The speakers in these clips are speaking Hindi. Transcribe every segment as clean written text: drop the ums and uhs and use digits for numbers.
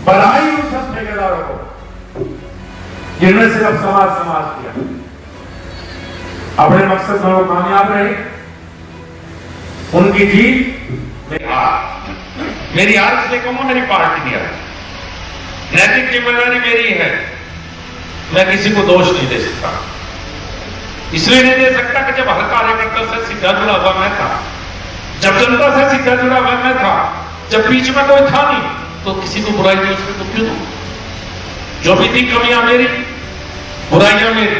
बनाई उन सब ठेकेदारों को जिनमें सिर्फ समाज किया। अपने मकसद में वो कामयाब रहे। उनकी जीत मेरी हार इसलिए कहूंगा, मेरी पार्टी नहीं हारी। नैतिक जिम्मेदारी मेरी है, मैं किसी को दोष नहीं दे सकता। इसलिए नहीं दे सकता कि जब हर कार्यकर्ता से सीधा जुड़ा हुआ मैं था, जब जनता से सीधा जुड़ा हुआ मैं था, जब बीच में कोई था नहीं, तो किसी को बुराई नहीं उसमें तो क्यों दूं? जो भी थी कमियां मेरी, बुराइयां मेरी।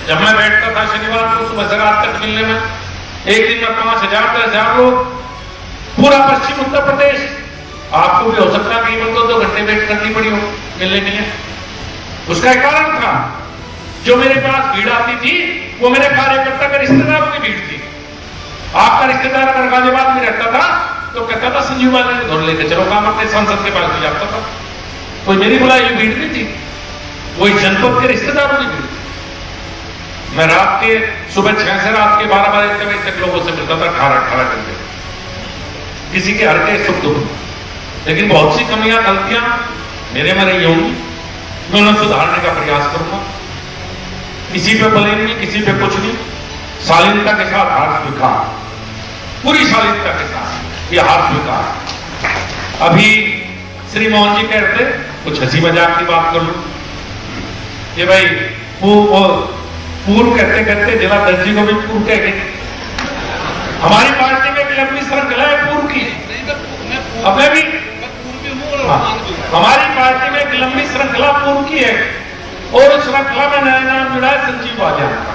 जब मैं बैठता था शनिवार को सुबह से रात तक मिलने में, एक दिन में 5,000 10,000 लोग, पूरा पश्चिम उत्तर प्रदेश। आपको भी हो सकता है कि 2 घंटे वेट करनी पड़ी हो मिलने के लिए। उसका एक कारण था, जो मेरे पास भीड़ आती थी वो मेरे कार्यकर्ता के रिश्तेदारों की भीड़ थी। आपका रिश्तेदार अगर गाजियाबाद में रहता था तो कहता था संजीव बालन को घर लेके चलो, काम अपने सांसद के पास ले जाता था। कोई मेरी बुलाई हुई भीड़ नहीं थी, वही जनपद के रिश्तेदारों की भीड़ थी। मैं रात के सुबह 6 से रात के 12 बजे तक लोगों से मिलता था 18 घंटे, किसी के हर के सुख दुख। लेकिन बहुत सी कमियां गलतियां मेरे में रही होंगी, मैं उन्हें सुधारने का प्रयास करूंगा। किसी पे ब्लेम नहीं, किसी पे कुछ नहीं, शालीनता के साथ हार स्वीकार, पूरी शालीनता के साथ ये हार स्वीकार। अभी श्री मोहन जी कहते, कुछ हंसी मजाक की बात कर लूं, ये भाई पूर्व कहते कहते जिला दर्जी को भी पूर्व कह गए। हमारी पार्टी में एक लंबी श्रृंखला है पूर्व की, अपने भी हमारी पार्टी में एक लंबी श्रृंखला पूर्व की है, और उस श्रृंखला में नया नाम जुड़ा है संजीव बालियान का।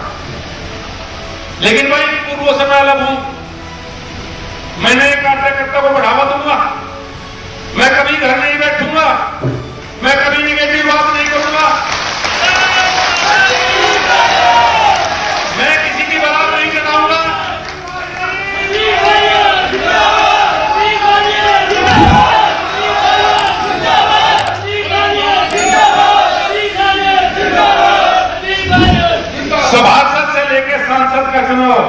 लेकिन भाई पूर्वों से मैं अलग हूं, मैंने कार्यकर्ता को बढ़ावा दूंगा, मैं कभी घर नहीं बैठूंगा, मैं कभी निगेटिव बात नहीं करूंगा, मैं किसी की बात नहीं कराऊंगा। सभासद से लेकर सांसद का चुनाव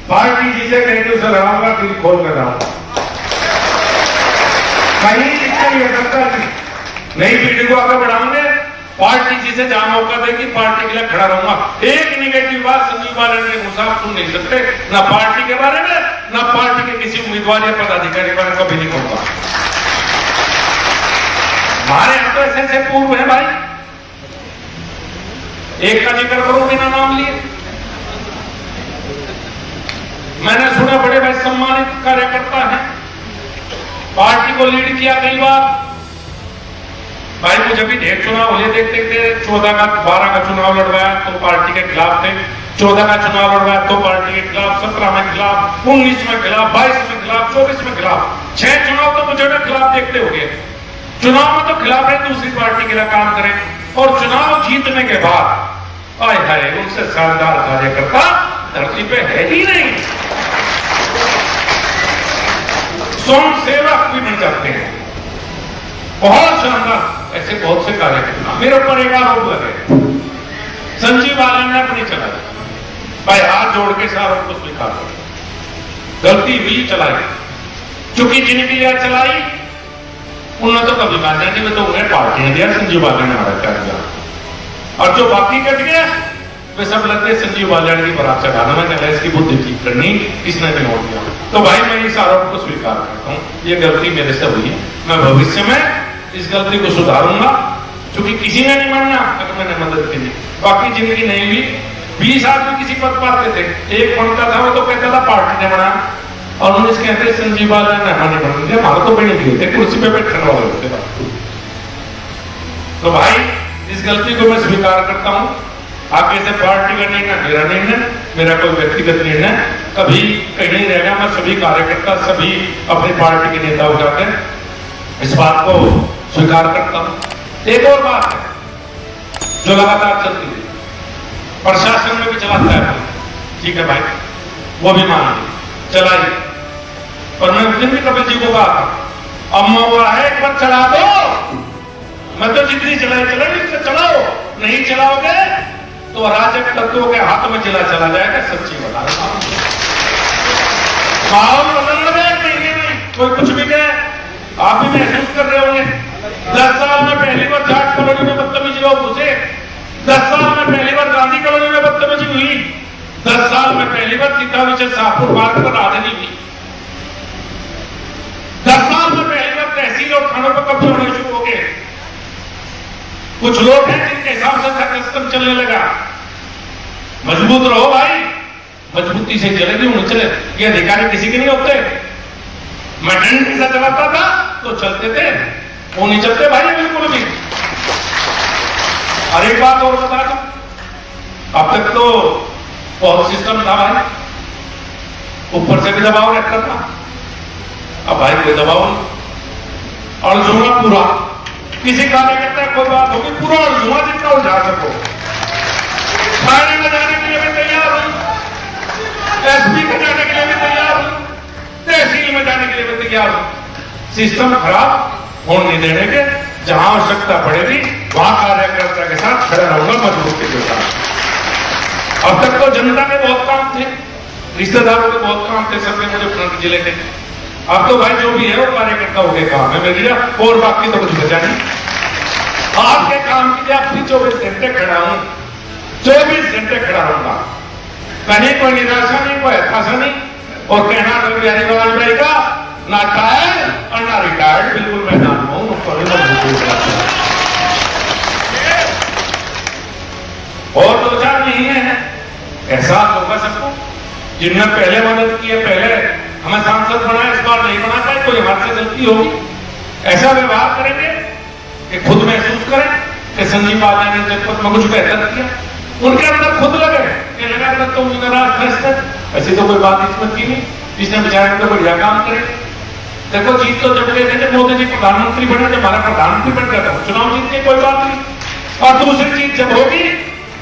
पार्टी जिसे कहेंगे उसे लड़ाऊंगा, दिल खोल कर रहा कहीं ये करता नई पीढ़ी को आगे बढ़ाऊंगे, पार्टी जिसे जहां मौका देगी पार्टी के लिए खड़ा रहूंगा। एक निगेटिव बात संजीव बालन के मुसाफ सुन नहीं सकते, ना पार्टी के बारे में, ना पार्टी के किसी उम्मीदवार या पदाधिकारी के बारे में कभी नहीं कहूंगा। हमारे यहाँ तो ऐसे पूर्व है भाई, एक का जिक्र करो बिना नाम लिए। मैंने सुना बड़े भाई सम्मानित कार्यकर्ता हैं, पार्टी को लीड किया कई बार। भाई मुझे भी ढेर चुनाव हुए, देखते देखते 14 का 12 का चुनाव लड़वाया तो पार्टी के खिलाफ थे, 14 का चुनाव लड़वाया तो पार्टी के खिलाफ, 17 में खिलाफ, 19 में खिलाफ, 22 में खिलाफ, 24 में खिलाफ। 6 चुनाव तो मुझे खिलाफ देखते हो गए। चुनाव में तो खिलाफ है, दूसरी पार्टी के लिए काम करें, और चुनाव जीतने के बाद आए हाय उनसे शानदार कार्यकर्ता धरती पे है ही नहीं। स्वयं सेवक भी बन जाते हैं, बहुत शानदार ऐसे बहुत से कार्यकर्ता। मेरे ऊपर एक आरोप लगे, संजीव बालन ने अपनी चलाई, भाई हाथ जोड़ के सारों को स्वीकार कर, गलती हुई चलाई, चूंकि जिनके लिए चलाई उन्होंने तो कभी बात नहीं, तो उन्हें पार्टी ने दिया, संजीव बालन ने हमारा क्या दिया, और जो बाकी कट गया वे सब लगते संजीव बालियान की बरात चढ़ाना, मैं कहता इसकी बुद्धि ठीक करनी, इसने भी नोट दिया। तो भाई मैं इस आरोप को स्वीकार करता हूं, ये गलती मेरे से हुई है, मैं भविष्य में इस गलती को सुधारूंगा, क्योंकि किसी ने नहीं मानना अगर मैंने मदद की थी, बाकी जिंदगी नहीं हुई। 20 आदमी किसी पद पाते थे, एक बनता था वो तो कहता था पार्टी ने बना, और उन्हें कहते संजीव बालियान ने हमारे बना दिया, हमारा तो बने दिए थे, कुर्सी पे बैठने वाले होते थे। तो भाई इस गलती को मैं स्वीकार करता हूं। आगे से पार्टी का निर्णय मेरा निर्णय, मेरा कोई व्यक्तिगत निर्णय कभी कहीं नहीं रहेगा। मैं सभी कार्यकर्ता, सभी अपनी पार्टी के नेता हो जाते हैं, इस बात को स्वीकार करता हूं। एक और बात है जो लगातार चलती है, प्रशासन में भी चलाता है, ठीक है भाई, वो भी मान ली चलाई, पर मैं उस दिन भी कपिल जी को कहा था, अब मौका है एक बार चला दो, मैं तो जितनी चलाई चलाओ, नहीं चलाओगे तो अराजक तत्वों के हाथ में चला जाएगा। सच्ची बता रहा हूं, माहौल बदल रहा है, कोई कुछ भी कहे, आप भी महसूस कर रहे हो 10 साल में पहली बार जाट कॉलोनी में बदतमीजी लोग घुसे, 10 साल में पहली बार गांधी कॉलोनी में बदतमीजी हुई, 10 साल में पहली बार सीता विजय शाहपुर मार्ग पर आदनी हुई, 10 साल में पहली बार तहसील और थानों पर कब्जे होने शुरू हो गए। कुछ लोग हैं जिनके हिसाब से सिस्टम चलने लगा। मजबूत रहो भाई, मजबूती से चलेगी, उन्हें चले। ये अधिकारी किसी के नहीं होते। मैं डंडे से चलाता था तो चलते थे, वो नहीं चलते भाई बिल्कुल भी। और एक बात और बता दूं, अब तक तो बहुत सिस्टम था भाई, ऊपर से भी दबाव रहता था, अब भाई कोई दबाव नहीं। और जुमा पूरा, किसी कार्यकर्ता कोई बात होगी पूरा और जुमा जितना उठा सको। थाने में जाने के लिए भी तैयार हूं, एसपी में जाने के लिए भी तैयार हूं, तहसील में जाने के लिए भी तैयार हूं। सिस्टम खराब होने नहीं देने के, जहां आवश्यकता पड़ेगी वहां कार्यकर्ता के साथ खड़े रहूंगा मजबूती के साथ। अब तक तो जनता के बहुत काम थे, रिश्तेदारों के बहुत काम थे, सबके मुझे फ्रंट जिले के। अब तो भाई जो भी है वो कार्यकर्ताओं के काम है मेरा, और बाकी तो कुछ बचा नहीं। आपके काम के लिए अपनी 24 घंटे खड़ा हूं, 24 घंटे खड़ा रहूंगा। कहीं कोई निराशा नहीं, कोई हताशा नहीं। और कहना अटल बिहारी वाजपेयी का, ना टायर्ड और ना रिटायर्ड, बिल्कुल मैदान में हूं। और 2-4 महीने हैं, एहसास होगा सबको। जिनने पहले मदद की है, पहले हमें सांसद बनाया, इस बार नहीं बना पाए, कोई हमारे से गलती होगी, ऐसा व्यवहार करेंगे कि खुद महसूस करें कि संजीव बाला ने जनपद में कुछ बेहतर किया। उनके अंदर खुद लगे कि लगातार तो नाराज, ऐसी तो कोई बात इसमें की नहीं, जिसने बेचारे तो बढ़िया काम करे। देखो जीत तो जब गए थे जब मोदी जी प्रधानमंत्री बने, जब हमारा प्रधानमंत्री बन गया था, चुनाव जीत के कोई बात नहीं। और दूसरी चीज जब होगी,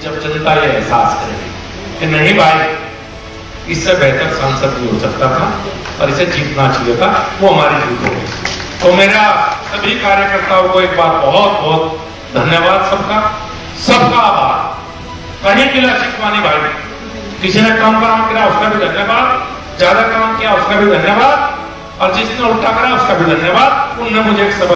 जब जनता ये एहसास करेगी कि नहीं भाई इससे बेहतर सांसद भी हो सकता था और इसे जीतना चाहिए था, वो हमारी जीत हो गई। तो मेरा सभी कार्यकर्ताओं को एक बार बहुत बहुत धन्यवाद, सबका आभार। कहीं गिला शिकवा नहीं भाई, किसी ने कम काम किया उसका भी धन्यवाद, ज्यादा काम किया उसका भी धन्यवाद, और जिसने उल्टा करा उसका भी धन्यवाद। उनने मुझे एक सबक